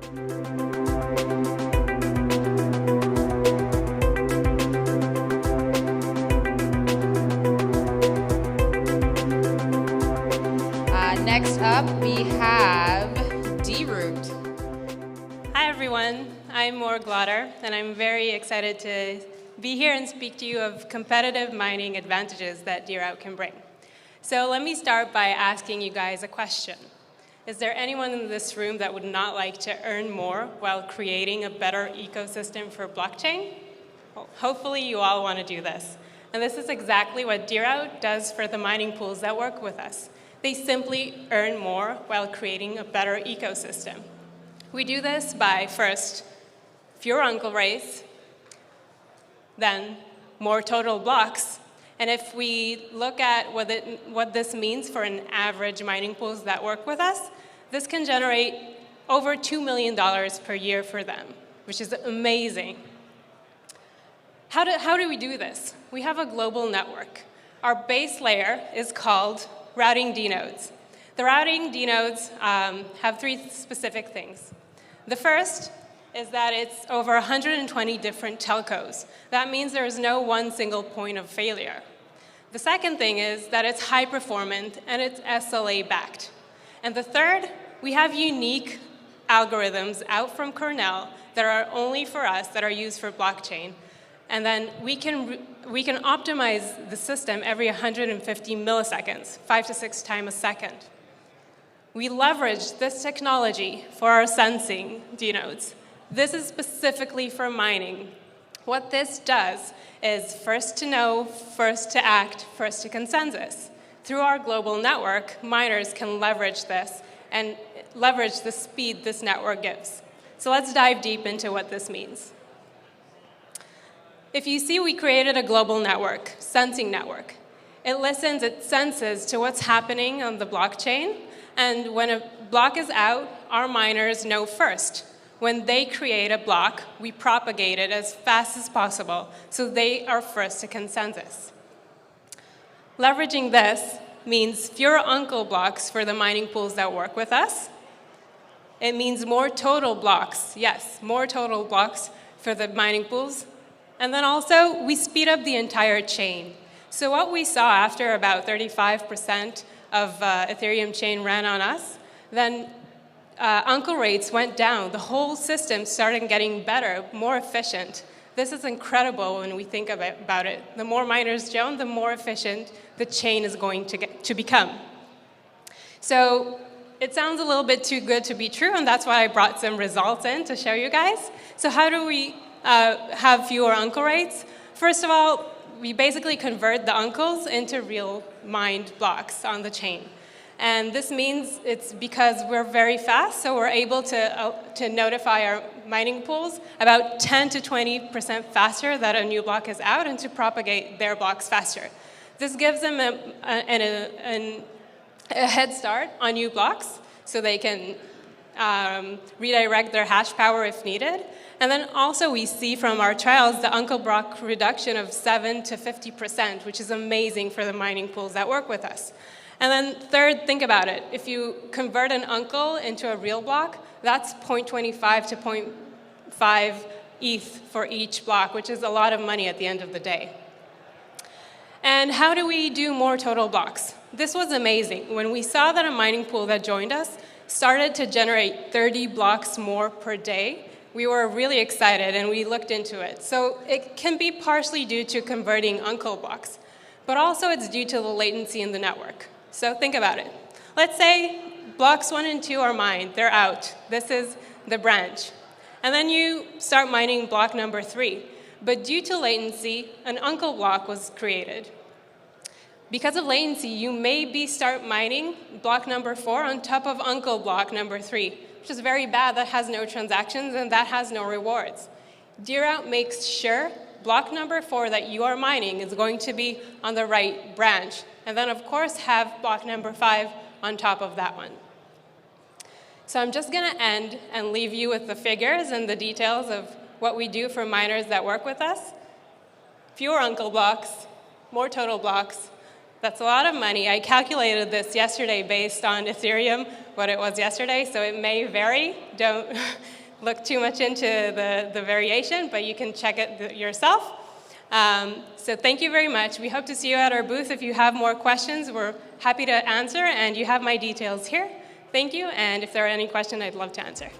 Next up, we have dRoute. Hi, everyone. I'm Mor Glotter, and I'm very excited to be here and speak to you of competitive mining advantages that dRoute can bring. So let me start by asking you guys a question. Is there anyone in this room that would not like to earn more while creating a better ecosystem for blockchain? Well, hopefully you all want to do this. And this is exactly what dRoute does for the mining pools that work with us. They simply earn more while creating a better ecosystem. We do this by, first, fewer uncle rates, then more total blocks. And if we look at what this means for an average mining pools that work with us, this can generate over $2 million per year for them, which is amazing. How do we do this? We have a global network. Our base layer is called routing dNodes. The routing dNodes have three specific things. The first is that it's over 120 different telcos. That means there is no one single point of failure. The second thing is that it's high performant and it's SLA backed. And the third, we have unique algorithms out from Cornell that are only for us, that are used for blockchain. And then we can optimize the system every 150 milliseconds, 5 to 6 times a second. We leverage this technology for our sensing dNodes. This is specifically for mining. What this does is first to know, first to act, first to consensus. Through our global network, miners can leverage this and leverage the speed this network gives. So let's dive deep into what this means. If you see, we created a global network, sensing network. It listens, it senses to what's happening on the blockchain, and when a block is out, our miners know first. When they create a block, we propagate it as fast as possible, so they are first to consensus. Leveraging this means fewer uncle blocks for the mining pools that work with us. It means more total blocks, yes, more total blocks for the mining pools. And then also, we speed up the entire chain. So what we saw after about 35% of Ethereum chain ran on us, then uncle rates went down. The whole system started getting better, more efficient. This is incredible when we think about it. The more miners join, the more efficient the chain is going to become. So it sounds a little bit too good to be true, and that's why I brought some results in to show you guys. So how do we have fewer uncle rates? First of all, we basically convert the uncles into real mined blocks on the chain. And this means it's because we're very fast, so we're able to notify our mining pools about 10 to 20% faster that a new block is out and to propagate their blocks faster. This gives them a head start on new blocks, so they can redirect their hash power if needed. And then also we see from our trials the uncle block reduction of 7 to 50%, which is amazing for the mining pools that work with us. And then third, think about it. If you convert an uncle into a real block, that's 0.25 to 0.5 ETH for each block, which is a lot of money at the end of the day. And how do we do more total blocks? This was amazing. When we saw that a mining pool that joined us started to generate 30 blocks more per day, we were really excited and we looked into it. So it can be partially due to converting uncle blocks, but also it's due to the latency in the network. So think about it. Let's say blocks 1 and 2 are mined, they're out. This is the branch. And then you start mining block number 3. But due to latency, an uncle block was created. Because of latency, you maybe start mining block number 4 on top of uncle block number 3, which is very bad. That has no transactions and that has no rewards. dRoute makes sure block number 4 that you are mining is going to be on the right branch. And then, of course, have block number 5 on top of that one. So I'm just going to end and leave you with the figures and the details of what we do for miners that work with us. Fewer uncle blocks, more total blocks. That's a lot of money. I calculated this yesterday based on Ethereum, what it was yesterday, so it may vary. Don't look too much into the variation, but you can check it yourself. So thank you very much. We hope to see you at our booth. If you have more questions, we're happy to answer, and you have my details here. Thank you, and if there are any questions, I'd love to answer.